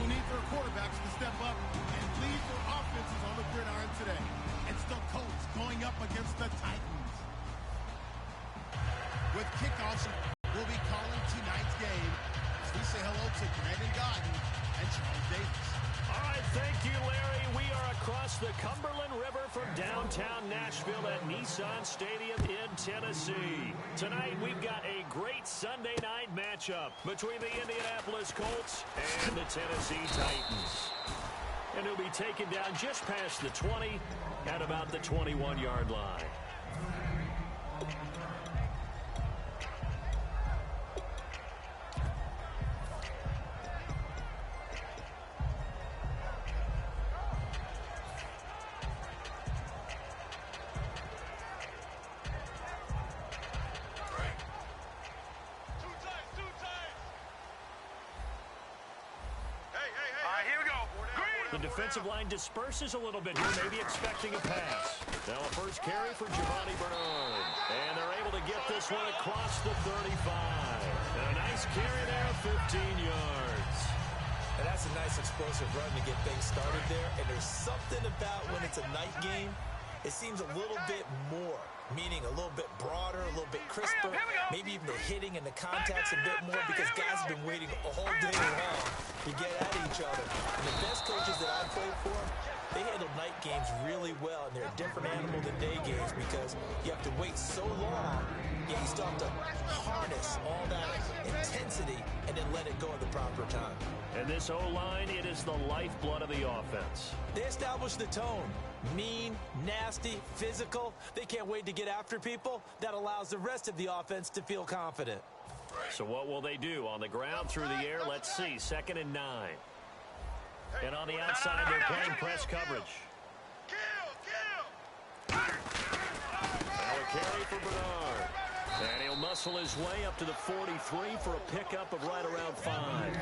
will need their quarterbacks to step up and lead their offenses on the gridiron today. It's the Colts going up against the Titans. With kickoffs, we'll be calling tonight's game as we say hello to Brandon Godden and Charles Davis. All right, thank you, Larry. We are across the Cumberland River from downtown Nashville at Nissan Stadium in Tennessee. Tonight, we've got a great Sunday night matchup between the Indianapolis Colts and the Tennessee Titans. And he'll be taken down just past the 20 at about the 21-yard line. Defensive line disperses a little bit here, maybe expecting a pass. Now a first carry for Giovanni Bernard. And they're able to get this one across the 35. And a nice carry there, 15 yards. And that's a nice explosive run to get things started there. And there's something about when it's a night game, it seems a little bit more, meaning a little bit broader, a little bit crisper, maybe even the hitting and the contact's a bit more because guys have been waiting all day long to get at each other. And the best coaches that I've played for, they handle night games really well, and they're a different animal than day games because you have to wait so long, yet you still have to harness all that intensity and then let it go at the proper time. And this O-line, it is the lifeblood of the offense. They establish the tone. Mean, nasty, physical. They can't wait to get after people. That allows the rest of the offense to feel confident. So what will they do? On the ground, through the air, let's see. 2nd and 9. And on the outside, they're playing press coverage. Now a carry for Bernard. And he'll muscle his way up to the 43 for a pickup of right around 5.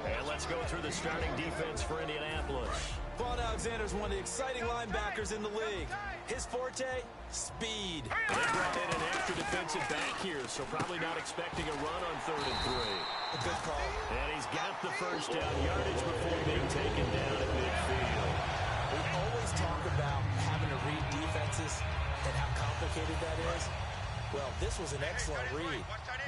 And let's go through the starting defense for Indianapolis. Vaughn Alexander is one of the exciting linebackers in the league. His forte, speed. They brought in an extra defensive back here, so probably not expecting a run on 3rd and 3. A good call. And he's got the first down yardage before being taken down at midfield. We always talk about having to read defenses and how complicated that is. Well, this was an excellent read.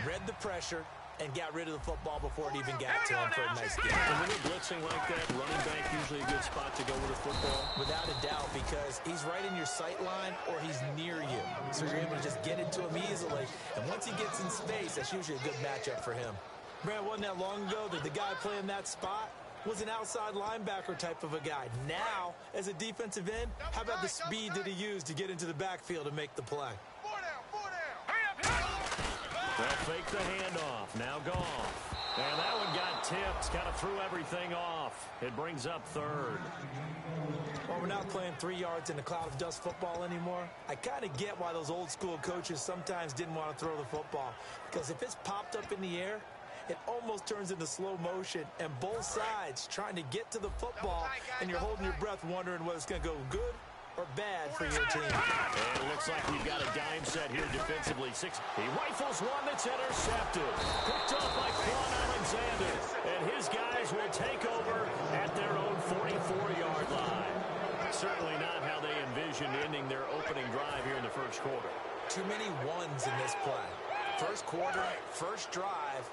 Read the pressure and got rid of the football before it even got to him for a nice game. And when you're blitzing like that, running back usually a good spot to go with the football. Without a doubt, because he's right in your sight line or he's near you. So you're able to just get it to him easily. And once he gets in space, that's usually a good matchup for him. Brad, wasn't that long ago that the guy playing that spot was an outside linebacker type of a guy. Now, as a defensive end, how about the speed that he used to get into the backfield and make the play? They'll fake the handoff. Now Goff. And that one got tipped. Kind of threw everything off. It brings up 3rd. Well, we're not playing 3 yards in a cloud of dust football anymore. I kind of get why those old school coaches sometimes didn't want to throw the football. Because if it's popped up in the air, it almost turns into slow motion. And both sides trying to get to the football, and you're holding your breath wondering whether it's going to go good or bad for your team. And it looks like we've got a dime set here defensively. He rifles one that's intercepted. Picked off by Quan Alexander. And his guys will take over at their own 44-yard line. Certainly not how they envisioned ending their opening drive here in the first quarter. Too many ones in this play. First quarter, first drive,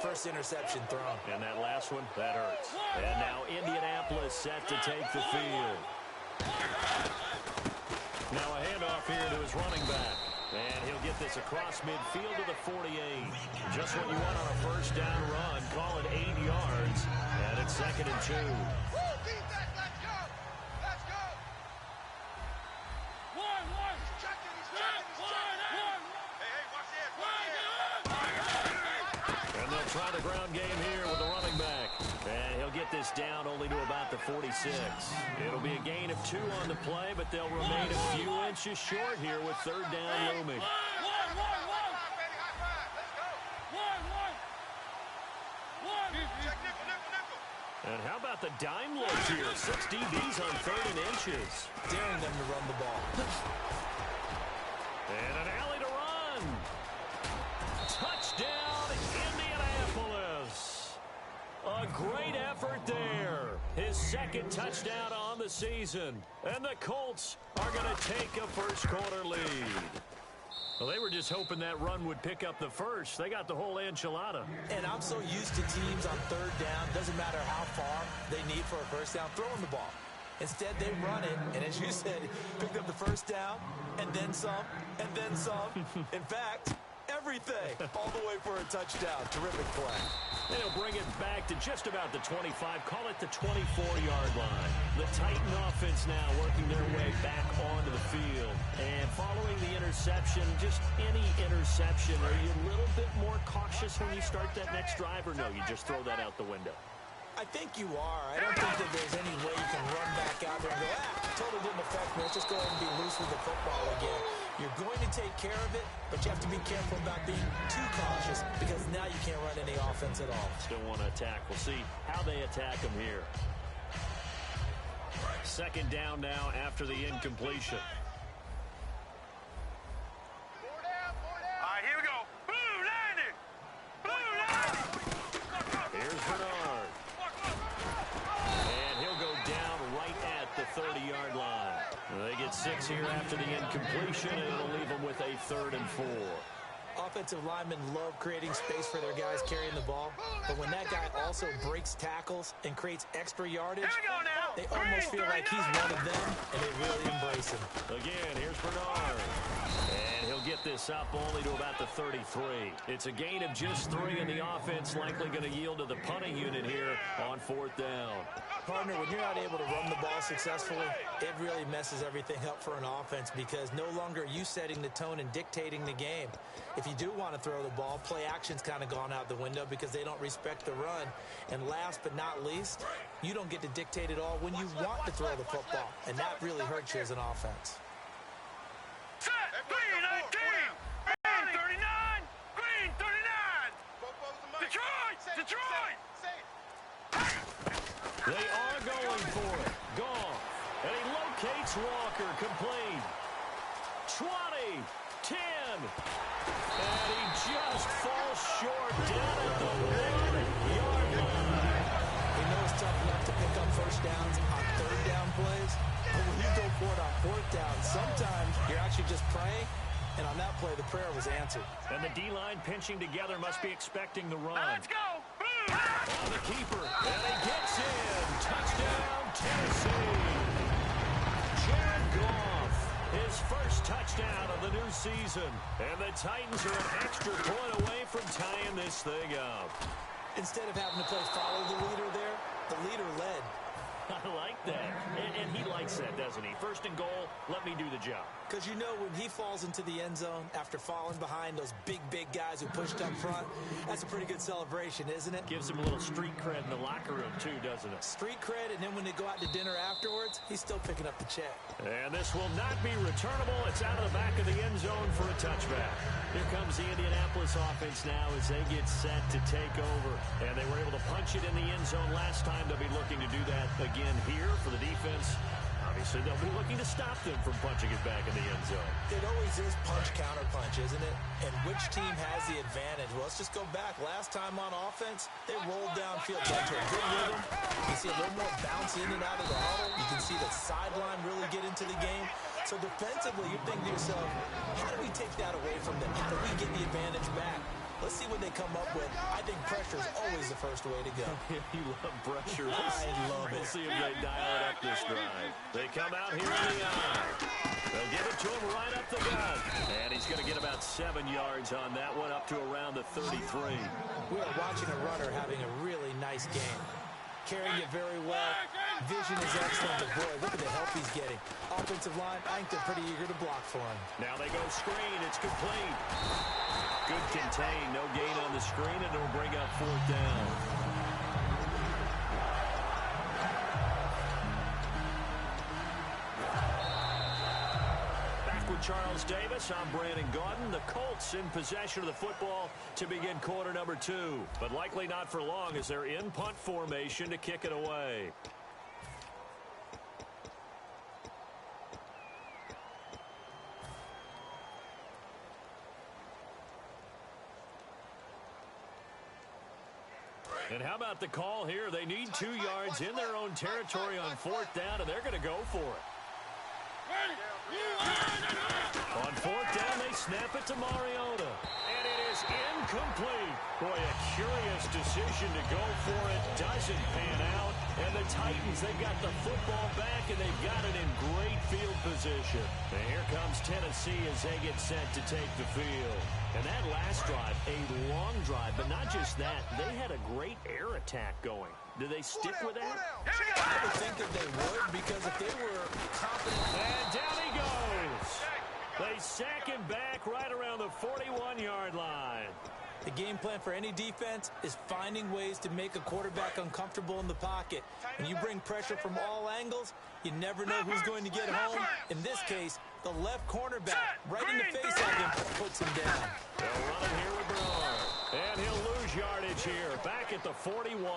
first interception thrown. And that last one, that hurts. And now Indianapolis set to take the field. Now a handoff here to his running back. And he'll get this across midfield to the 48. Just what you want on a first down run. Call it 8 yards. And it's 2nd and 2. And they'll try the ground game here with the running back. And he'll get this down only to about the 46. It'll be a gain of 2 on the play, but they'll remain a few inches short here with 3rd down looming. And how about the dime look here? 6 DBs on 3rd and inches. Daring them to run the ball. And an alley to run. Touchdown, Indianapolis. A great effort there. His second touchdown on the season. And the Colts are going to take a first-quarter lead. Well, they were just hoping that run would pick up the first. They got the whole enchilada. And I'm so used to teams on third down, doesn't matter how far they need for a first down, throwing the ball. Instead, they run it, and as you said, picked up the first down, and then some, and then some. In fact, everything, all the way for a touchdown. Terrific play. They'll bring it back to just about the 25, call it the 24-yard line. The Titan offense now working their way back onto the field. And following the interception, just any interception, are you a little bit more cautious when you start that next drive, or no, you just throw that out the window? I think you are. I don't think that there's any way you can run back out there and go, totally didn't affect me. Let's just go ahead and be loose with the football again. You're going to take care of it, but you have to be careful about being too cautious because now you can't run any offense at all. Still want to attack. We'll see how they attack them here. Second down now after the incompletion. All right, here we go. Boom, landing. Boom, landing. Here's Bernard. And he'll go down right at the 30-yard line. They get 6 here after the incompletion, and it'll leave them with a 3rd and 4. Offensive linemen love creating space for their guys carrying the ball, but when that guy also breaks tackles and creates extra yardage, they almost feel like he's one of them, and they really embrace him. Again, here's Bernard. And he'll get this up only to about the 33. It's a gain of just 3, and the offense likely going to yield to the punting unit here on 4th down. Partner, when you're not able to run the ball successfully, it really messes everything up for an offense because no longer are you setting the tone and dictating the game. If you do want to throw the ball, play action's kind of gone out the window because they don't respect the run. And last but not least, you don't get to dictate it all when you want to throw the football, and that really hurts you as an offense. Set, 319, green 39, green 39. Detroit, Detroit. They are going for it. Gone. And he locates Walker, complete. 20, 10. And he just falls short down at the 1-yard line. You know it's tough enough to pick up first downs on third down plays, but when you go for it on 4th down, sometimes you're actually just praying, and on that play, the prayer was answered. And the D-line pinching together must be expecting the run. Let's go. Boom. On the keeper, and he gets in. Touchdown, Tennessee. Jared Goff, his first touchdown of the new season. And the Titans are an extra point away from tying this thing up. Instead of having to play follow the leader there, the leader led. I like that. And he likes that, doesn't he? First and goal, let me do the job. Because you know when he falls into the end zone after falling behind those big guys who pushed up front, that's a pretty good celebration, isn't it? Gives him a little street cred in the locker room, too, doesn't it? Street cred, and then when they go out to dinner afterwards, he's still picking up the check. And this will not be returnable. It's out of the back of the end zone for a touchback. Here comes the Indianapolis offense now as they get set to take over. And they were able to punch it in the end zone last time. They'll be looking to do that again here for the defense. Obviously, they'll be looking to stop them from punching it back in the end zone. It always is punch-counter-punch, isn't it? And which team has the advantage? Well, let's just go back. Last time on offense, they rolled downfield, got to a good rhythm. You can see a little more bounce in and out of the huddle. You can see the sideline really get into the game. So defensively, you're thinking to yourself, how do we take that away from them? How do we get the advantage back? Let's see what they come up with. I think pressure is always the first way to go. You love pressure. I love it. We'll see if they dial it up this drive. They come out here in the eye. They'll give it to him right up the gut. And he's going to get about 7 yards on that one, up to around the 33. We are watching a runner having a really nice game. Carrying it very well. Vision is excellent, but boy, look at the help he's getting. Offensive line, I think they're pretty eager to block for him. Now they go screen. It's complete. Good contain. No gain on the screen, and it'll bring up 4th down. Back with Charles Davis, I'm Brandon Gaudin. The Colts in possession of the football to begin quarter number 2, but likely not for long as they're in punt formation to kick it away. And And how about the call here? They need 2 yards in their own territory on 4th down, and they're going to go for it. On 4th down, they snap it to Mariota. And it is incomplete. Boy, a curious decision to go for it. Doesn't pan out. And the Titans, they've got the football back, and they've got it in great field position. And here comes Tennessee as they get set to take the field. And that last drive, a long drive, but not just that. They had a great air attack going. Do they stick with that? I would think that they would, because if they were confident. And down he goes. They sack him back right around the 41-yard line. The game plan for any defense is finding ways to make a quarterback uncomfortable in the pocket. When you bring pressure from all angles, you never know who's going to get home. In this case, the left cornerback, right in the face of him, puts him down. They'll run it here with Bernard. And he'll lose yardage here, back at the 41.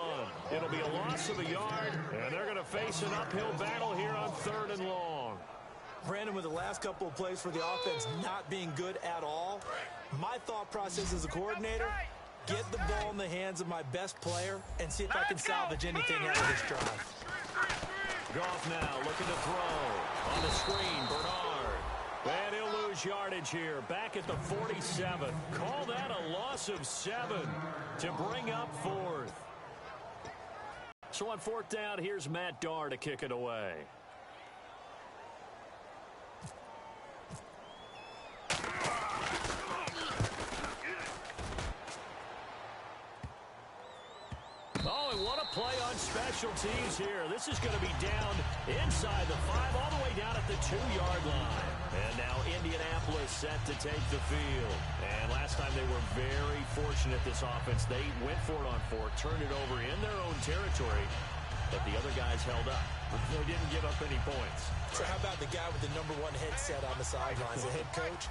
It'll be a loss of a yard, and they're going to face an uphill battle here on 3rd and long. Brandon, with the last couple of plays for the offense not being good at all, my thought process as a coordinator, get the ball in the hands of my best player and see if I can salvage anything out of this drive. Goff now looking to throw. On the screen, Bernard. And he'll lose yardage here, back at the 47. Call that a loss of 7 to bring up 4th. So on 4th down, here's Matt Darr to kick it away. Oh, and what a play on special teams here. This is going to be down inside the 5, all the way down at the 2-yard line. And now Indianapolis set to take the field. And last time they were very fortunate, this offense. They went for it on 4, turned it over in their own territory, but the other guys held up. They didn't give up any points. So how about the guy with the #1 headset on the sidelines, the head coach?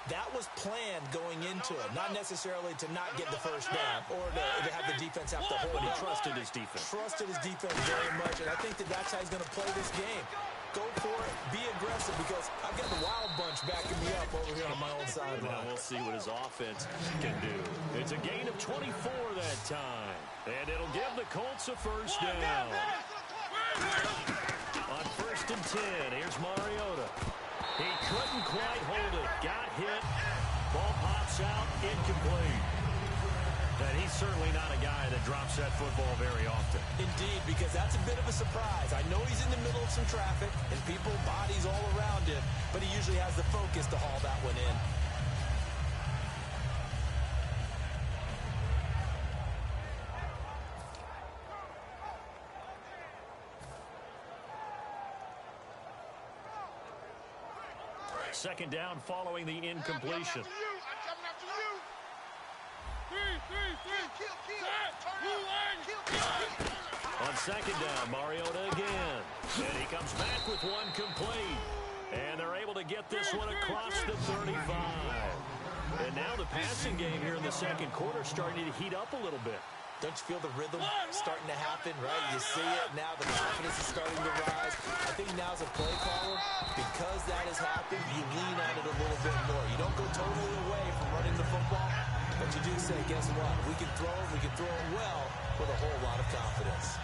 That was planned going into it, not necessarily to not get the first down or to have the defense have to hold it. He trusted his defense. Trusted his defense very much, and I think that that's how he's going to play this game. Go for it, be aggressive, because I've got the wild bunch backing me up over here on my own sideline. Now we'll see what his offense can do. It's a gain of 24 that time, and it'll give the Colts a first down. On 1st and 10, here's Mariota. He couldn't quite hold it. Got hit. Ball pops out. Incomplete. And he's certainly not a guy that drops that football very often. Indeed, because that's a bit of a surprise. I know he's in the middle of some traffic and people, bodies all around him, but he usually has the focus to haul that one in. Second down following the incompletion. On second down, Mariota again. And he comes back with one complete. And they're able to get this one across the 35. And now the passing game here in the second quarter starting to heat up a little bit. Don't you feel the rhythm starting to happen, right? You see it now. The confidence is starting to rise. I think now as a play caller, because that has happened, you lean on it a little bit more. You don't go totally away from running the football, but you do say, guess what? We can throw it well with a whole lot of confidence.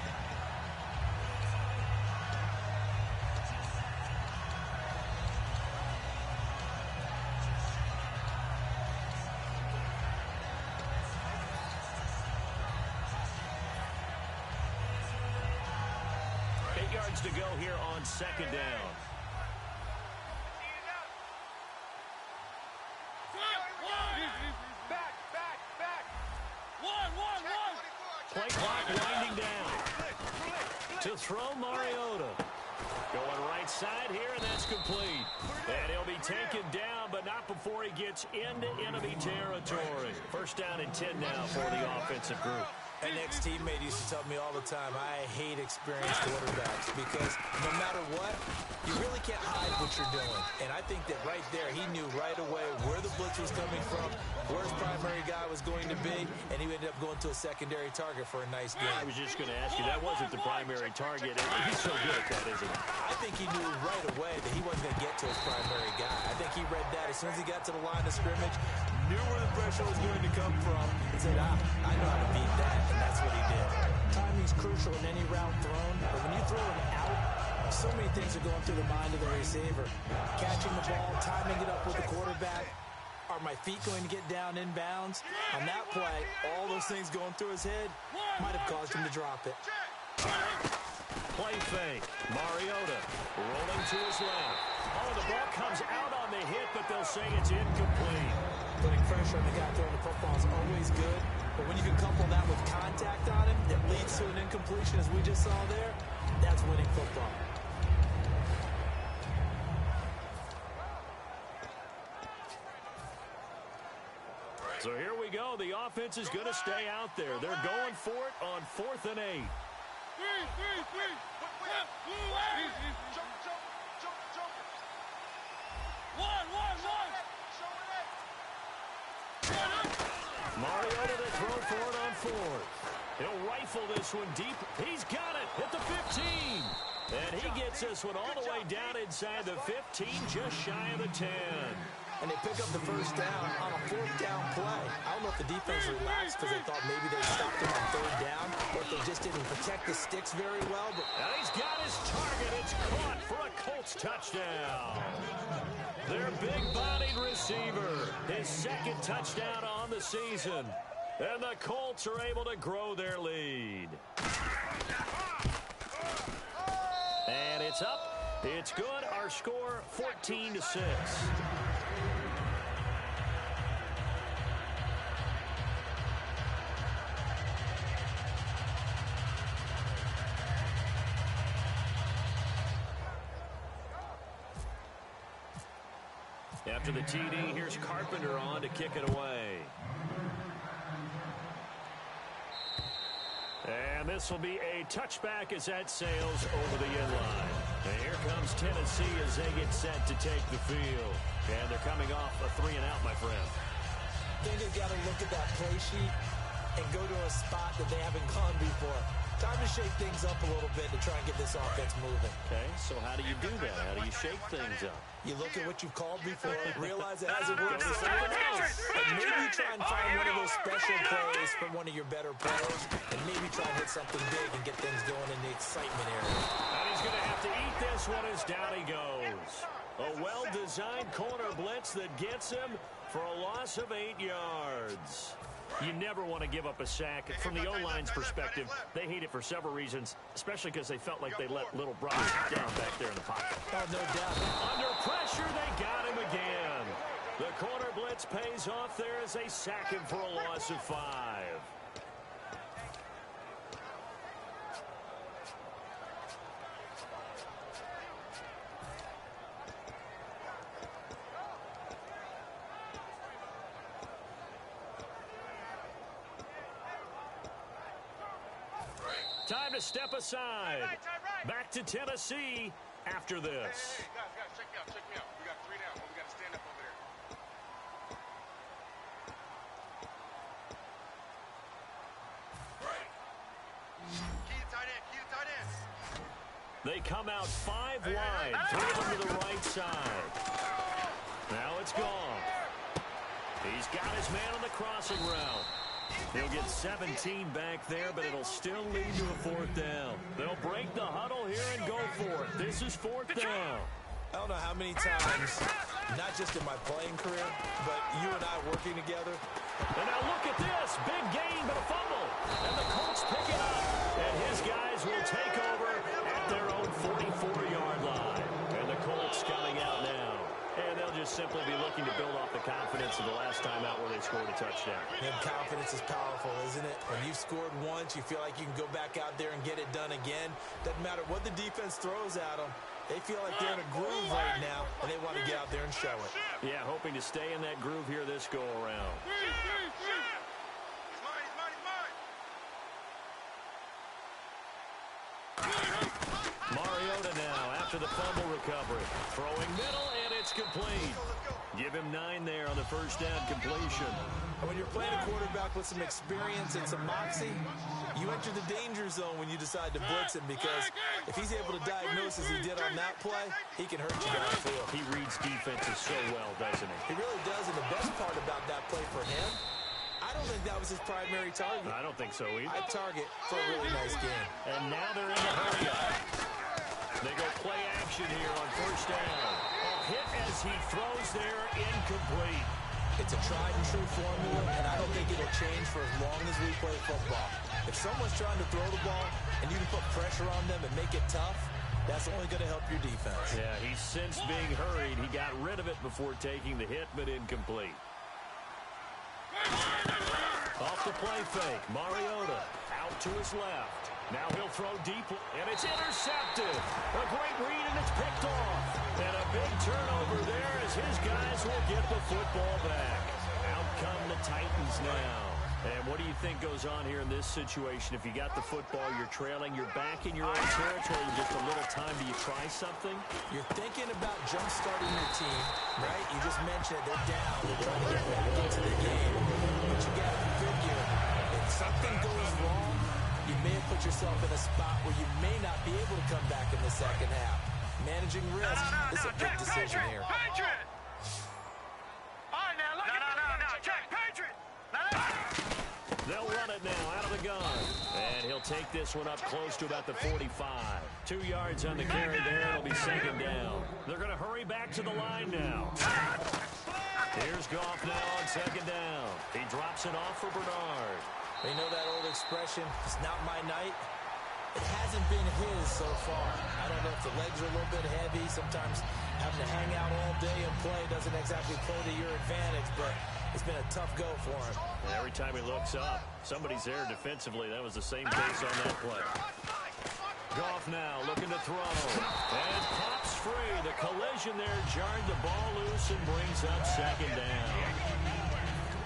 To go here on second down. Play clock winding down. To throw Mariota. Going right side here, and that's complete. And he'll be taken down, but not before he gets into enemy territory. First down and 10 now for the offensive group. An ex-teammate used to tell me all the time, I hate experienced quarterbacks because no matter what, you really can't hide what you're doing. And I think that right there, he knew right away where the blitz was coming from, where his primary guy was going to be, and he ended up going to a secondary target for a nice game. I was just going to ask you, that wasn't the primary target. He's so good at that, isn't he? I think he knew right away that he wasn't going to get to his primary guy. I think he read that as soon as he got to the line of scrimmage, knew where the pressure was going to come from and said, I know how to beat that, and that's what he did. Timing's crucial in any route thrown, but when you throw an out, so many things are going through the mind of the receiver. Catching the ball, timing it up with the quarterback. Are my feet going to get down inbounds? On that play, all those things going through his head might have caused him to drop it. Play fake. Mariota rolling to his left. Oh, the ball comes out on the hit, but they'll say it's incomplete. Putting pressure on the guy throwing the football is always good, but when you can couple that with contact on him that leads to an incompletion, as we just saw there, that's winning football. So here we go. The offense is going to stay out there. They're going for it on 4th and 8. Three. Mariota to throw for it on 4th. He'll rifle this one deep. He's got it at the 15. And he gets this one all the way down inside the 15, just shy of the 10. And they pick up the first down on a 4th down play. I don't know if the defense relaxed because they thought maybe they stopped him on 3rd down, or if they just didn't protect the sticks very well. But and he's got his target. It's caught for a Colts touchdown. Their big-bodied receiver, his 2nd touchdown on the season. And the Colts are able to grow their lead. And it's up. It's good. Our score, 14-6. After the TD, here's Carpenter on to kick it away. And this will be a touchback as that sails over the end line. And here comes Tennessee as they get set to take the field. And they're coming off a 3-and-out, my friend. I think they've got to look at that play sheet and go to a spot that they haven't gone before. Time to shake things up a little bit to try and get this offense moving. Okay, so how do you do that? How do you shake things up? You look at what you've called before, realize it hasn't worked for someone else, and maybe try and find one of those special plays from one of your better players, and maybe try and hit something big and get things going in the excitement area. And he's going to have to eat this one as down he goes. A well-designed corner blitz that gets him for a loss of 8 yards. You never want to give up a sack. From the O-line's perspective, they hate it for several reasons, especially because they felt like they let little brother down back there in the pocket. Oh, no doubt. Under pressure, they got him again. The corner blitz pays off there as they sack him for a loss of 5. Time to step aside. Back to Tennessee after this. Hey, guys, check me out. We got 3 down. We got to stand up over there. Key to tight end. They come out 5 wide, 3 of them to the right side. Now it's gone. He's got his man on the crossing route. He'll get 17 back there, but it'll still lead to a 4th down. They'll break the huddle here and go for it. This is 4th down. I don't know how many times, not just in my playing career, but you and I working together. And now look at this. Big gain, but a fumble. And the Colts pick it up. And his guys will take over at their own 44-yard line. And the Colts coming out now. And they'll just simply be looking to build off the confidence of the last time out where they scored a touchdown. And confidence is powerful, isn't it? When you've scored once, you feel like you can go back out there and get it done again. Doesn't matter what the defense throws at them. They feel like they're in a groove right now, and they want to get out there and show it. Yeah, hoping to stay in that groove here this go-around. He's mine. Mariota now after the fumble recovery. Throwing middle, and it's complete. Give him 9 there on the first down completion. And when you're playing a quarterback with some experience and some moxie, you enter the danger zone when you decide to blitz him, because if he's able to diagnose as he did on that play, he can hurt you downfield. He reads defenses so well, doesn't he? He really does, and the best part about that play for him, I don't think that was his primary target. I don't think so either. I target for a really nice game. And now they're in the hurry-up. They go play action here on first down. A hit as he throws there, incomplete. It's a tried and true formula, and I don't think it'll change for as long as we play football. If someone's trying to throw the ball and you can put pressure on them and make it tough, that's only going to help your defense. Yeah, he's since being hurried. He got rid of it before taking the hit, but incomplete. Off the play fake. Mariota out to his left. Now he'll throw deep, and it's intercepted. A great read, and it's picked off. And a big turnover there as his guys will get the football back. Out come the Titans now. And what do you think goes on here in this situation? If you got the football, you're trailing, you're back in your own territory, just a little time. Do you try something? You're thinking about jump-starting your team, right? You just mentioned they're down. They're trying to get back into the game. But you got to figure, if something goes wrong, you may have put yourself in a spot where you may not be able to come back in the second half. Managing risk is a big decision here. Patriot! All right, now, look at check, Patriot! They'll run it now out of the gun. And he'll take this one up close to about the 45. 2 yards on the carry there. It'll be second down. They're going to hurry back to the line now. Here's Goff now on second down. He drops it off for Bernard. You know that old expression, it's not my night? It hasn't been his so far. I don't know if the legs are a little bit heavy. Sometimes having to hang out all day and play doesn't exactly play to your advantage, but it's been a tough go for him. And every time he looks up, somebody's there defensively. That was the same case on that play. Goff now looking to throw. And pops free. The collision there jarred the ball loose and brings up second down.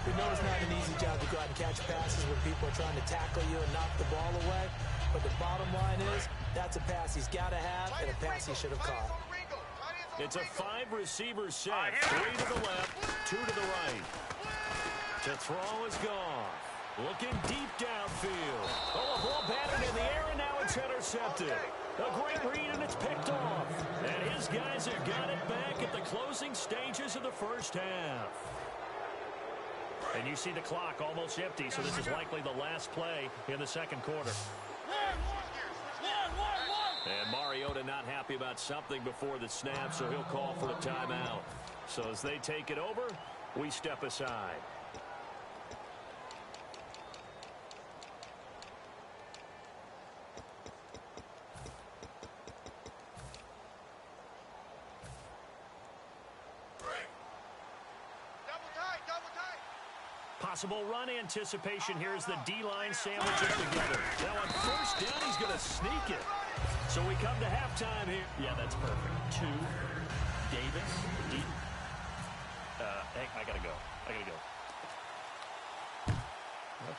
We know it's not an easy job to go out and catch passes when people are trying to tackle you and knock the ball away. But the bottom line is, that's a pass he's got to have and a pass he should have caught. It's a 5-receiver set. 3 to the left, 2 to the right. To throw is Goff. Looking deep downfield. Oh, a ball batted in the air, and now it's intercepted. A great read, and it's picked off. And his guys have got it back at the closing stages of the first half. And you see the clock almost empty, so this is likely the last play in the second quarter. And Mariota not happy about something before the snap, so he'll call for a timeout. So as they take it over, we step aside. Possible run anticipation. Here's the D-line sandwiches together. Now on first down, he's going to sneak it. So we come to halftime here. Yeah, that's perfect. 2, Davis, deep. Hey, I got to go.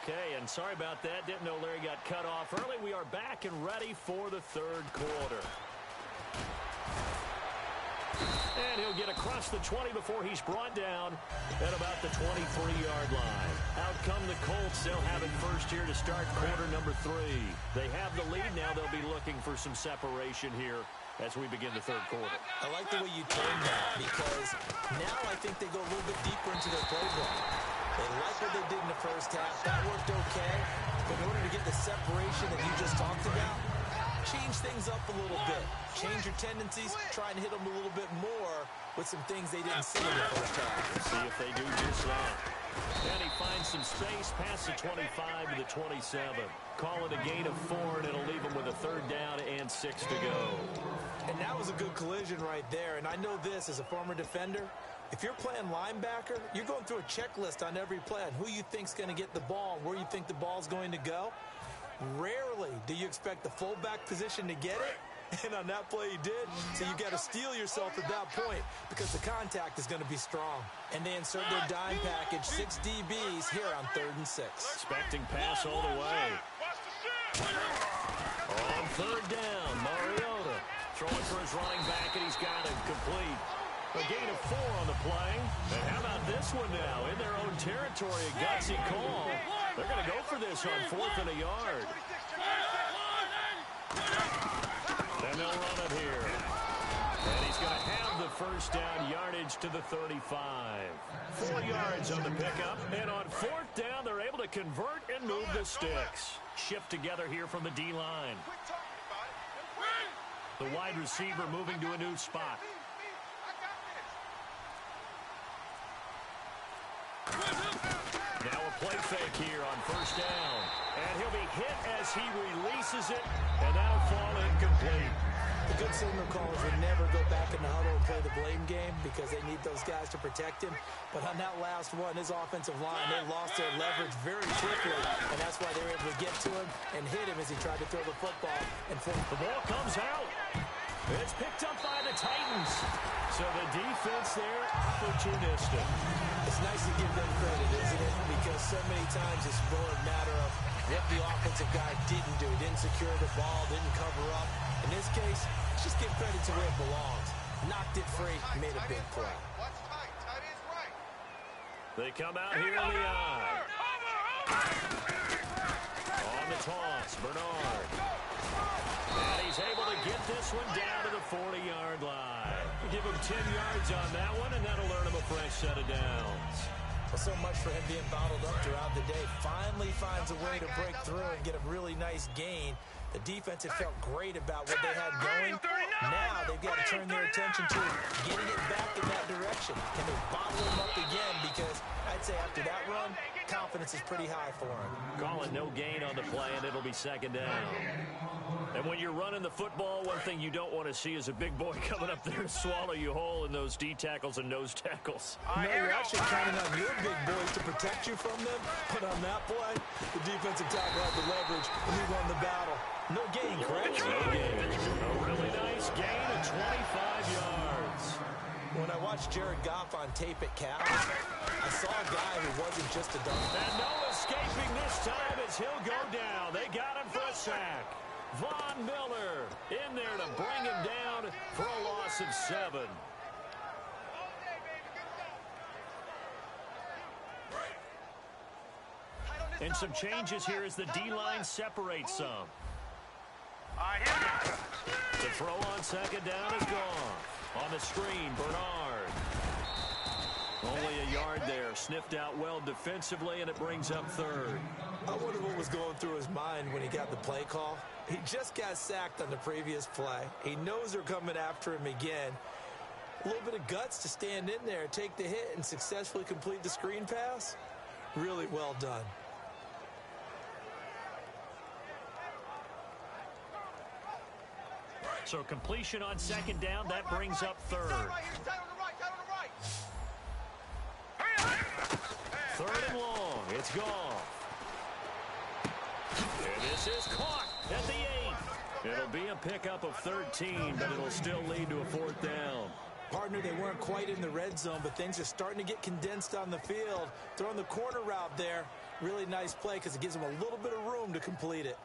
Okay, and sorry about that. Didn't know Larry got cut off early. We are back and ready for the third quarter. And he'll get across the 20 before he's brought down at about the 23-yard line. Out come the Colts. They'll have it first here to start quarter number 3. They have the lead now. They'll be looking for some separation here as we begin the third quarter. I like the way you turned that, because now I think they go a little bit deeper into their playbook. They like what they did in the first half. That worked okay. But in order to get the separation that you just talked about, change things up a little bit. Change your tendencies. Try and hit them a little bit more with some things they didn't see in the first half. See if they do just that. And he finds some space past the 25 to the 27. Call it a gain of 4, and it'll leave him with a third down and 6 to go. And that was a good collision right there. And I know this as a former defender. If you're playing linebacker, you're going through a checklist on every play on who you think's going to get the ball and where you think the ball's going to go. Rarely do you expect the fullback position to get it. And on that play he did. So you got to steel yourself at that point because the contact is going to be strong. And they insert their dime package, 6 DBs here on 3rd and 6. Expecting pass all the way. On third down, Mariota throwing for his running back, and he's got it complete. A gain of 4 on the play. And how about this one now? In their own territory, a gutsy call. They're going to go for this on 4th and a yard. And they'll run it here. And he's going to have the first down, yardage to the 35. 4 yards on the pickup. And on 4th down, they're able to convert and move the sticks. Shift together here from the D-line. The wide receiver moving to a new spot. Now a play fake here on 1st down. And he'll be hit as he releases it, and that'll fall incomplete. The good signal callers would never go back in the huddle and play the blame game because they need those guys to protect him. But on that last one, his offensive line, they lost their leverage very quickly, and that's why they were able to get to him and hit him as he tried to throw the football. And the ball comes out. It's picked up by the Titans. So the defense there, opportunistic. It's nice to give them credit, isn't it? Because so many times it's more a matter of what the offensive guy didn't do. Didn't secure the ball, didn't cover up. In this case, let's just give credit to where it belongs. Knocked it free, made a big play. They come out here on the eye. On the toss, Bernard. And he's able to get this one down to the 40-yard line. Give him 10 yards on that one, and that'll earn him a fresh set of downs. Well, so much for him being bottled up throughout the day. Finally finds a way to break through and get a really nice gain. The defense had felt great about what they had going. Now they've got to turn their attention to getting it back in that direction. Can they bottle him up again? Because I'd say after that run, confidence is pretty high for him. Calling no gain on the play, and it'll be 2nd down. And when you're running the football, one thing you don't want to see is a big boy coming up there and swallow you whole in those D tackles and nose tackles. No, you're actually counting on your big boys to protect you from them. But on that play, the defensive tackle had the leverage, and he won the battle. No gain, correct? No gain. A really nice gain of 25 yards. When I watched Jared Goff on tape at Cal, I saw a guy who wasn't just a dunk. And no escaping this time as he'll go down. They got him for a sack. Von Miller in there to bring him down for a loss of 7. And some changes here as the D-line separates some. The throw on 2nd down is gone. On the screen, Bernard. Only a yard there. Sniffed out well defensively, and it brings up 3rd. I wonder what was going through his mind when he got the play call. He just got sacked on the previous play. He knows they're coming after him again. A little bit of guts to stand in there, take the hit, and successfully complete the screen pass. Really well done. So completion on 2nd down, that brings up 3rd. 3rd and long, it's gone. And this is caught at the 8. It'll be a pickup of 13, but it'll still lead to a 4th down. Partner, they weren't quite in the red zone, but things are starting to get condensed on the field. Throwing the corner route there, really nice play because it gives them a little bit of room to complete it.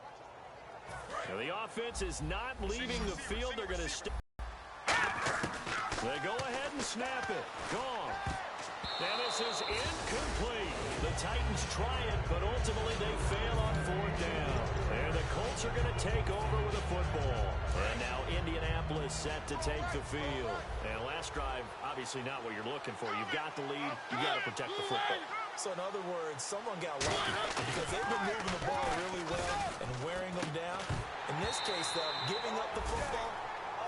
Now the offense is not leaving the field. They're going to stay. They go ahead and snap it. Gone. And this is incomplete. The Titans try it, but ultimately they fail on 4th down. And the Colts are going to take over with a football. And now Indianapolis set to take the field. And last drive, obviously not what you're looking for. You've got the lead. You've got to protect the football. So in other words, someone got lucky because they've been moving the ball really well and wearing them down. In this case, though, giving up the football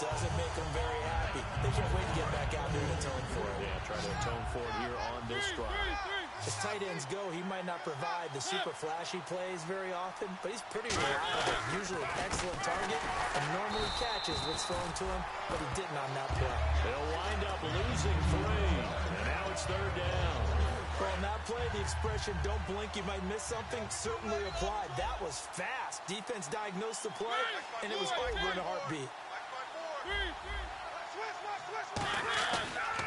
doesn't make them very happy. They can't wait to get back out there and atone for it. Yeah, try to atone for it here on this drive. As tight ends go, he might not provide the super flashy plays very often, but he's pretty reliable. Usually an excellent target and normally catches what's thrown to him, but he didn't on that play. They'll wind up losing 3, and now it's 3rd down. Well, on that play, the expression, don't blink, you might miss something, certainly applied. That was fast. Defense diagnosed the play, and it was over in a heartbeat.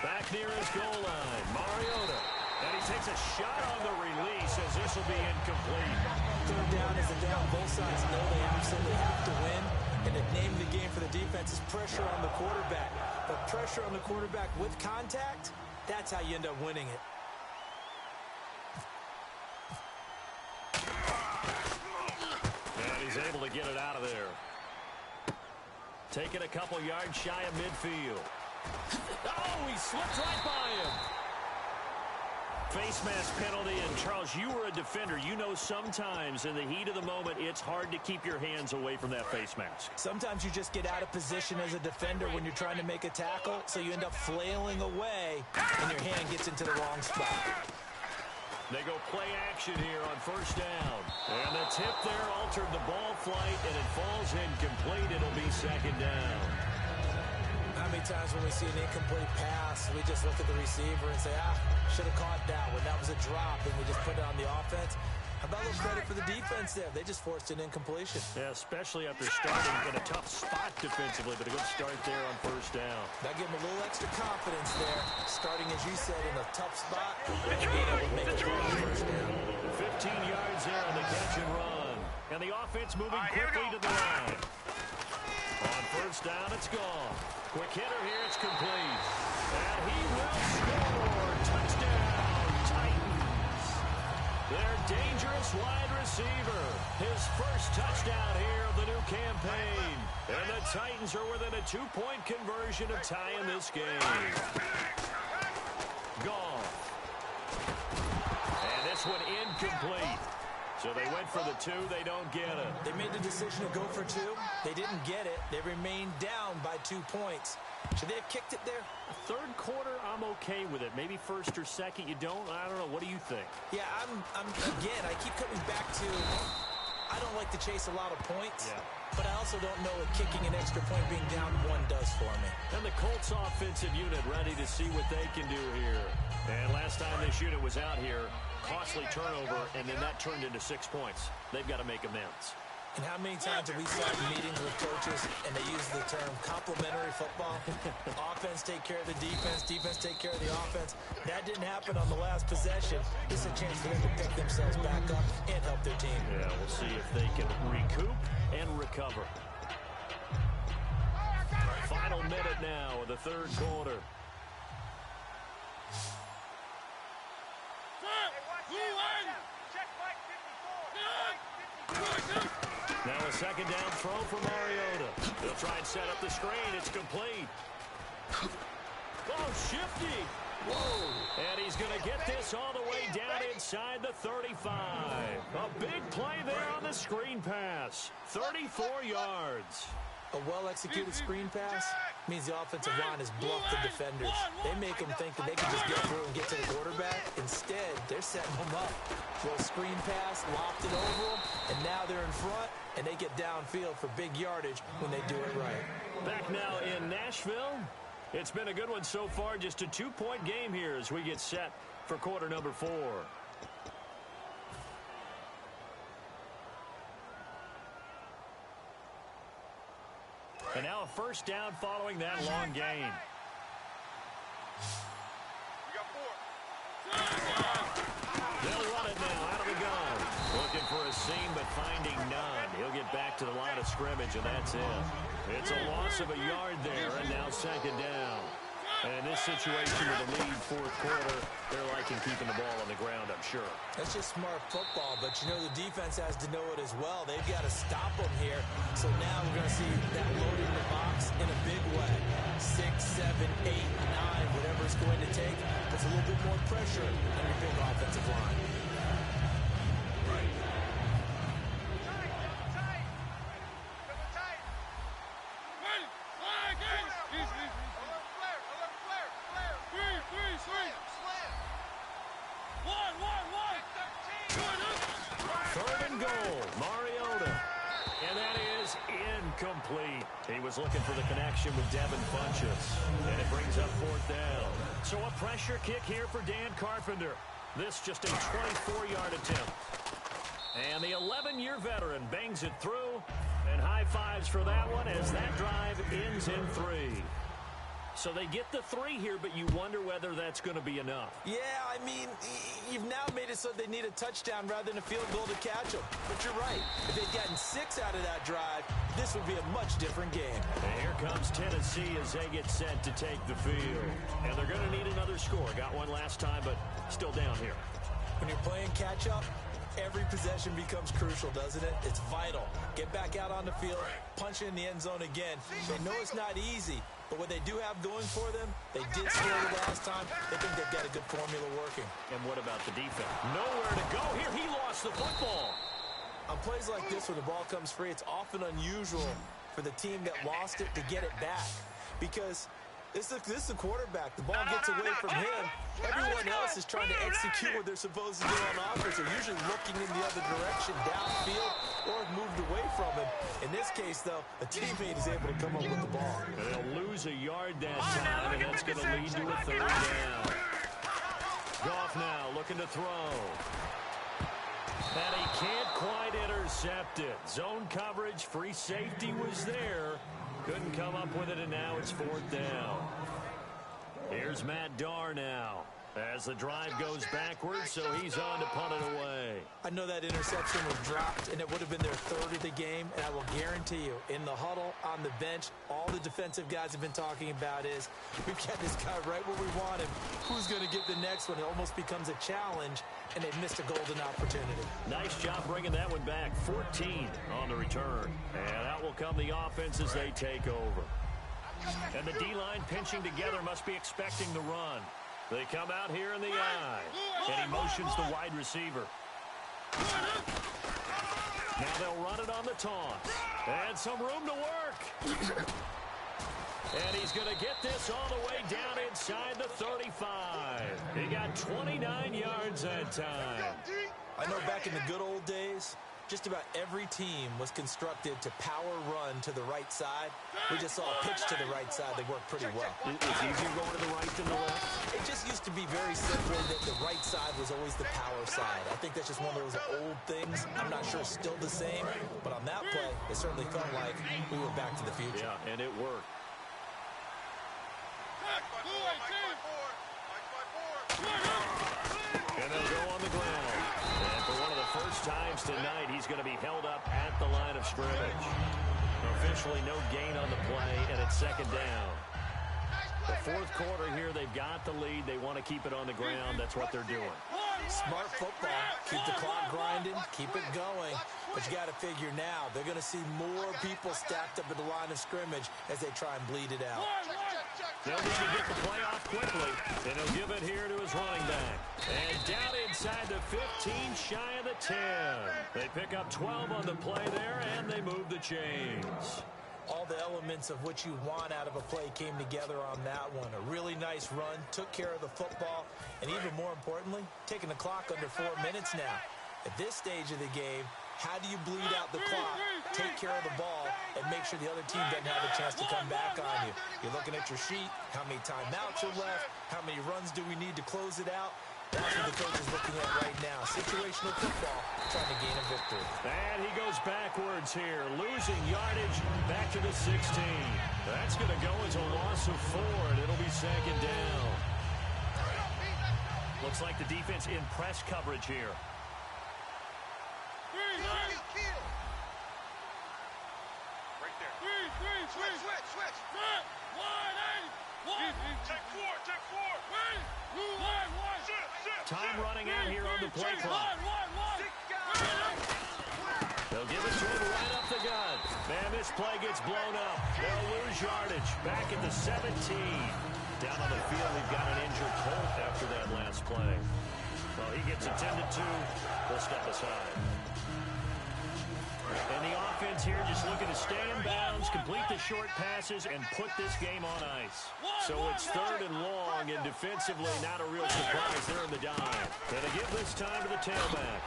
Back near his goal line, Mariota. And he takes a shot on the release as this will be incomplete. 3rd down is a down. Both sides know they absolutely have to win. And the name of the game for the defense is pressure on the quarterback. But pressure on the quarterback with contact, That's how you end up winning it. And he's able to get it out of there. Taking a couple yards shy of midfield. Oh, he slipped right by him. Face mask penalty, and Charles, you were a defender. You know sometimes in the heat of the moment, it's hard to keep your hands away from that face mask. Sometimes you just get out of position as a defender when you're trying to make a tackle, so you end up flailing away, and your hand gets into the wrong spot. They go play action here on first down. And the tip there altered the ball flight, and it falls incomplete. It'll be second down. How many times when we see an incomplete pass, we just look at the receiver and say, should have caught that one. That was a drop, and we just put it on the offense. How about a little credit for the defense there? They just forced an incompletion. Yeah, especially after starting in a tough spot defensively, but a good start there on first down. That gave them a little extra confidence there, starting, as you said, in a tough spot, and being able to make a play on first down. 15 yards there on the catch and run. And the offense moving quickly to the line. On first down, it's gone. Quick hitter here, it's complete. And he will score. Touchdown, Titans. Their dangerous wide receiver. His first touchdown here of the new campaign. And the Titans are within a 2-point conversion of tying this game. Gone. And this one incomplete. So they went for the 2. They don't get it. They made the decision to go for 2. They didn't get it. They remained down by 2 points. Should they have kicked it there? Third quarter, I'm okay with it. Maybe first or second, you don't. I don't know. What do you think? Yeah, again, I keep coming back to, I don't like to chase a lot of points. Yeah. But I also don't know what kicking an extra point being down 1 does for me. And the Colts offensive unit ready to see what they can do here. And last time this unit was out here, costly turnover, and then that turned into 6 points. They've got to make amends. And how many times have we sat in meetings with coaches and they use the term complementary football? Offense take care of the defense, defense take care of the offense. That didn't happen on the last possession. This is a chance for them to pick themselves back up and help their team. Yeah, we'll see if they can recoup and recover. Final minute now of the third quarter. Now a second down throw for Mariota. They'll try and set up the screen. It's complete. Oh, shifty. Whoa. And he's going to get this all the way down inside the 35. A big play there on the screen pass. 34 yards. A well-executed screen pass means the offensive line has bluffed the defenders. They make them think that they can just get through and get to the quarterback. Instead, they're setting them up. Little screen pass, lopped it over them, and now they're in front, and they get downfield for big yardage when they do it right. Back now in Nashville. It's been a good one so far. Just a 2-point game here as we get set for quarter number 4. And now a first down following that long gain. They'll run it now out of the gun. Looking for a seam, but finding none. He'll get back to the line of scrimmage, and that's it. It's a loss of a yard there, and now second down. And in this situation with a lead fourth quarter, they're liking keeping the ball on the ground, I'm sure. That's just smart football, but you know the defense has to know it as well. They've got to stop them here. So now we're going to see that load in the box in a big way. 6, 7, 8, 9, whatever it's going to take. Puts a little bit more pressure on your big offensive line. Third and goal, Mariota. And that is incomplete. He was looking for the connection with Devin Funchess. And it brings up fourth down. So a pressure kick here for Dan Carpenter. This just a 24-yard attempt. And the 11-year veteran bangs it through. And high fives for that one as that drive ends in 3. So they get the 3 here, but you wonder whether that's going to be enough. Yeah, I mean, you've now made it so they need a touchdown rather than a field goal to catch them. But you're right. If they'd gotten 6 out of that drive, this would be a much different game. And here comes Tennessee as they get set to take the field. And they're going to need another score. Got one last time, but still down here. When you're playing catch-up, every possession becomes crucial, doesn't it? It's vital. Get back out on the field, punch it in the end zone again. They know it's not easy, but what they do have going for them, they did score the last time. They think they've got a good formula working. And what about the defense? Nowhere to go here. He lost the football. On plays like this where the ball comes free, it's often unusual for the team that lost it to get it back. Because this is the quarterback. The ball gets away from him. Everyone else is trying to execute what they're supposed to do on offense. They're usually looking in the other direction, downfield, or moved away from him. In this case, though, a teammate is able to come up with the ball. And they'll lose a yard that time, and that's going to lead to a third down. Goff now looking to throw. And he can't quite intercept it. Zone coverage, free safety was there. Couldn't come up with it, and now it's fourth down. Here's Matt Darr now as the drive goes backwards, so he's on to punt it away. I know that interception was dropped, and it would have been their third of the game, and I will guarantee you, in the huddle, on the bench, all the defensive guys have been talking about is, we've got this guy right where we want him. Who's going to get the next one? It almost becomes a challenge, and they've missed a golden opportunity. Nice job bringing that one back. 14 on the return. And out will come the offense as they take over. And the D-line pinching together must be expecting the run. They come out here in the I, and he motions the wide receiver. Now they'll run it on the taunt. And some room to work. And he's going to get this all the way down inside the 35. He got 29 yards that time. I know back in the good old days, just about every team was constructed to power run to the right side. We just saw a pitch to the right side. They worked pretty well. It's easier going to the right than the left. It just used to be very simple that the right side was always the power side. I think that's just one of those old things. I'm not sure it's still the same, but on that play, it certainly felt like we were back to the future. Yeah, and it worked. And they'll go on the ground. And for one of the first times tonight, he's going to be held up at the line of scrimmage. Officially no gain on the play, and it's second down. The fourth quarter here, they've got the lead. They want to keep it on the ground. That's what they're doing. Smart football. Keep the clock grinding. Keep it going. But you got to figure now, they're going to see more people stacked up at the line of scrimmage as they try and bleed it out. They'll need to get the play off quickly, and he'll give it here to his running back. And down inside the 15, shy of the 10. They pick up 12 on the play there, and they move the chains. All the elements of what you want out of a play came together on that one. A really nice run, took care of the football, and even more importantly, taking the clock under 4 minutes now. At this stage of the game, how do you bleed out the clock, take care of the ball, and make sure the other team doesn't have a chance to come back on you? You're looking at your sheet, how many timeouts are left, how many runs do we need to close it out? That's what the coach is looking at right now. Situational football, trying to gain a victory. And he goes backwards here, losing yardage back to the 16. That's going to go as a loss of 4, and it'll be second down. Looks like the defense in press coverage here. Switch. Check four. Time running out here on the play clock. They'll give it to him right up the gut. Man, this play gets blown up. They'll lose yardage back at the 17. Down on the field, we've got an injured Colt after that last play. Well, he gets attended to. They'll step aside. And the offense here just looking to stay in bounds, complete the short passes, and put this game on ice. So it's third and long, and defensively not a real surprise there in the dive. And they give this time to the tailback.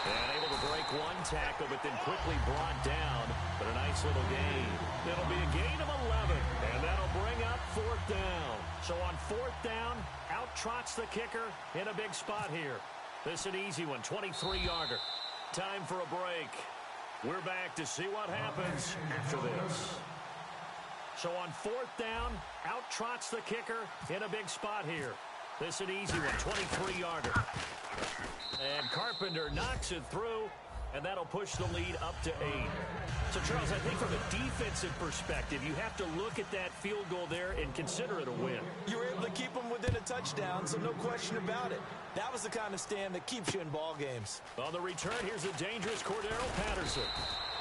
And able to break one tackle, but then quickly brought down. But a nice little gain. It'll be a gain of 11, and that'll bring up fourth down. So on fourth down, out trots the kicker in a big spot here. This is an easy one, 23-yarder. Time for a break. We're back to see what happens after this. So on fourth down, out trots the kicker in a big spot here. This is an easy one, 23-yarder. And Carpenter knocks it through, and that'll push the lead up to 8. So, Charles, I think from a defensive perspective, you have to look at that field goal there and consider it a win. You were able to keep them within a touchdown, so no question about it. That was the kind of stand that keeps you in ball games. On the return, here's a dangerous Cordero Patterson.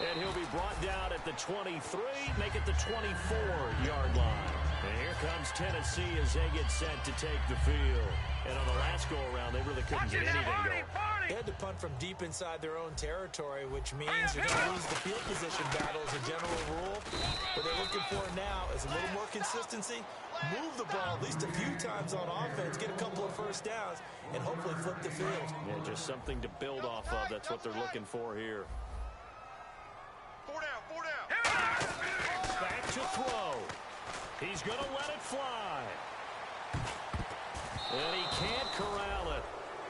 And he'll be brought down at the 23, make it the 24-yard line. And here comes Tennessee as they get set to take the field. And on the last go-around, they really couldn't get anything going. They had to punt from deep inside their own territory, which means you're going to lose the field position battle as a general rule. What they're looking for now is a little more consistency, move the ball at least a few times on offense, get a couple of first downs, and hopefully flip the field. Yeah, just something to build off of. That's what they're looking for here. 4 down. Back to throw. He's going to let it fly. And he can't corral it.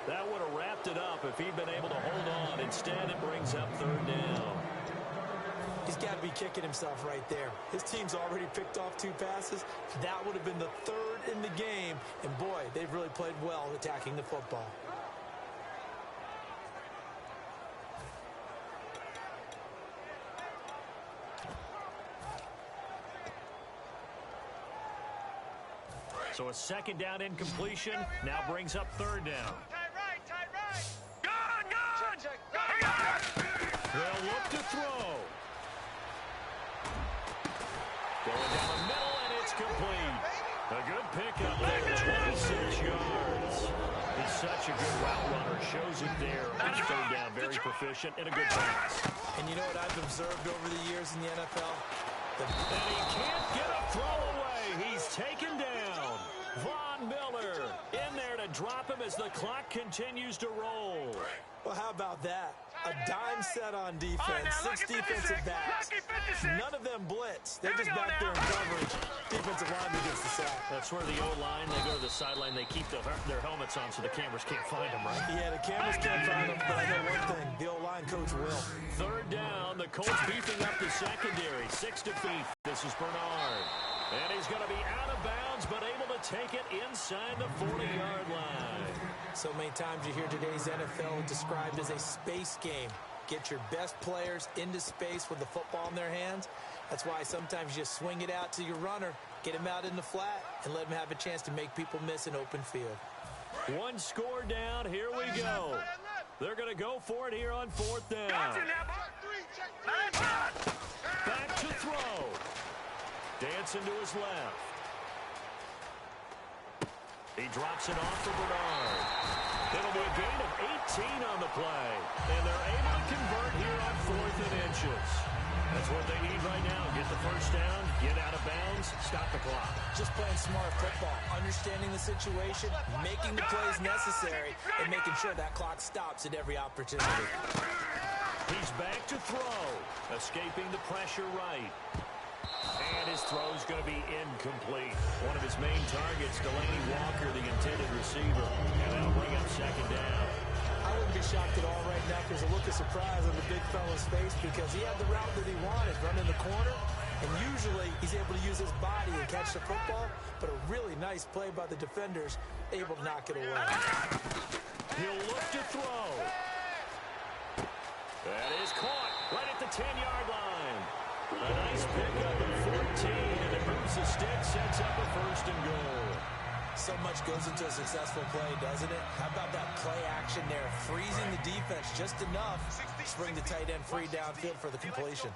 That would have wrapped it up if he'd been able to hold on. Instead, it brings up third down. He's got to be kicking himself right there. His team's already picked off 2 passes. That would have been the 3rd in the game. And, boy, they've really played well attacking the football. So a second down incompletion now brings up third down. Tight right. Good. Check. They'll look to throw. Going down the middle, and it's complete. A good pickup there, 26 yards. He's such a good route runner. Shows it there on third down. Very proficient and a good pass. And you know what I've observed over the years in the NFL? And he can't get a throw away. He's taken down. Von Miller in there to drop him as the clock continues to roll. Well, how about that? A dime set on defense, 6 defensive backs. None of them blitz. They're just back there in coverage. Defensive lineman gets the sack. That's where the O-line, they go to the sideline, they keep their helmets on so the cameras can't find them, right? Yeah, the cameras can't find them, but I know one thing. The O-line coach will. Third down, the Colts beefing up the secondary. 6 to feet. This is Bernard. And he's going to be out of bounds, but able to take it inside the 40-yard line. So many times you hear today's NFL described as a space game. Get your best players into space with the football in their hands. That's why sometimes you swing it out to your runner, get him out in the flat, and let him have a chance to make people miss an open field. 1 score down. Here we go. They're going to go for it here on 4th down. Back to throw. Dancing to his left. He drops it off for Bernard. It'll be a gain of 18 on the play. And they're able to convert here on 4th and inches. That's what they need right now. Get the first down, get out of bounds, stop the clock. Just playing smart football, understanding the situation, making the plays necessary, and making sure that clock stops at every opportunity. He's back to throw. Escaping the pressure right. And his throw's going to be incomplete. One of his main targets, Delaney Walker, the intended receiver. And that'll bring up second down. I wouldn't be shocked at all right now if there's a look of surprise on the big fella's face because he had the route that he wanted, running the corner. And usually he's able to use his body and catch the football, but a really nice play by the defenders, able to knock it away. He'll look to throw. That is caught right at the 10-yard line. A nice pickup at 14, and it moves the stick, sets up a 1st and goal. So much goes into a successful play, doesn't it? How about that play action there? Freezing the defense just enough to bring the tight end free downfield for the completion.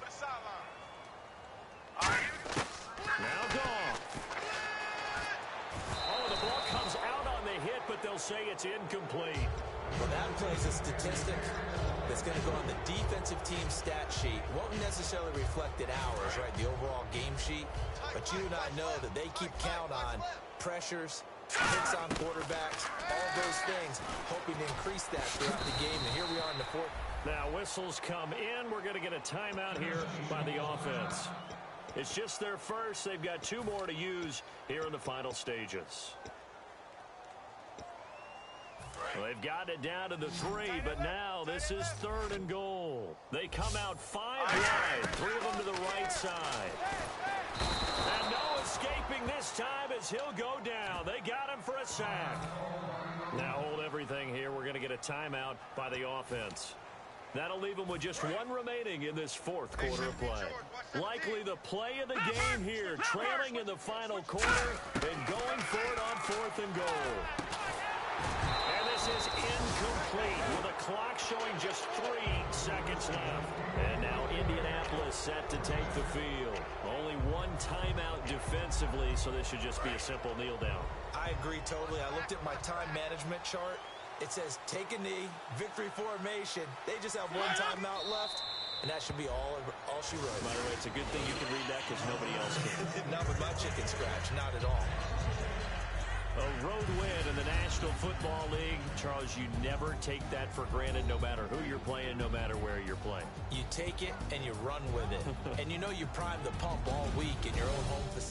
Now gone. Oh, the ball comes out on the hit, but they'll say it's incomplete. Well, that play's a statistic that's going to go on the defensive team stat sheet. Won't necessarily reflect in ours, right, the overall game sheet. But you and I know that they keep count on pressures, hits on quarterbacks, all those things, hoping to increase that throughout the game. And here we are in the 4th. Now whistles come in. We're going to get a timeout here by the offense. It's just their first. They've got 2 more to use here in the final stages. Well, they've got it down to the 3, but now this is 3rd and goal. They come out 5 wide, 3 of them to the right side. And no escaping this time as he'll go down. They got him for a sack. Now hold everything here. We're going to get a timeout by the offense. That'll leave them with just one remaining in this fourth quarter of play. Likely the play of the game here, trailing in the final quarter and going for it on 4th and goal. And this is incomplete with a clock showing just 3 seconds left. And now Indianapolis set to take the field. Only one timeout defensively, so this should just be a simple kneel down. I agree totally. I looked at my time management chart. It says take a knee, victory formation. They just have one timeout left, and that should be all she wrote. By the way, it's a good thing you can read that because nobody else can. Not with my chicken scratch, not at all. A road win in the National Football League. Charles, you never take that for granted no matter who you're playing, no matter where you're playing. You take it and you run with it. And you know you prime the pump all week in your own home facility.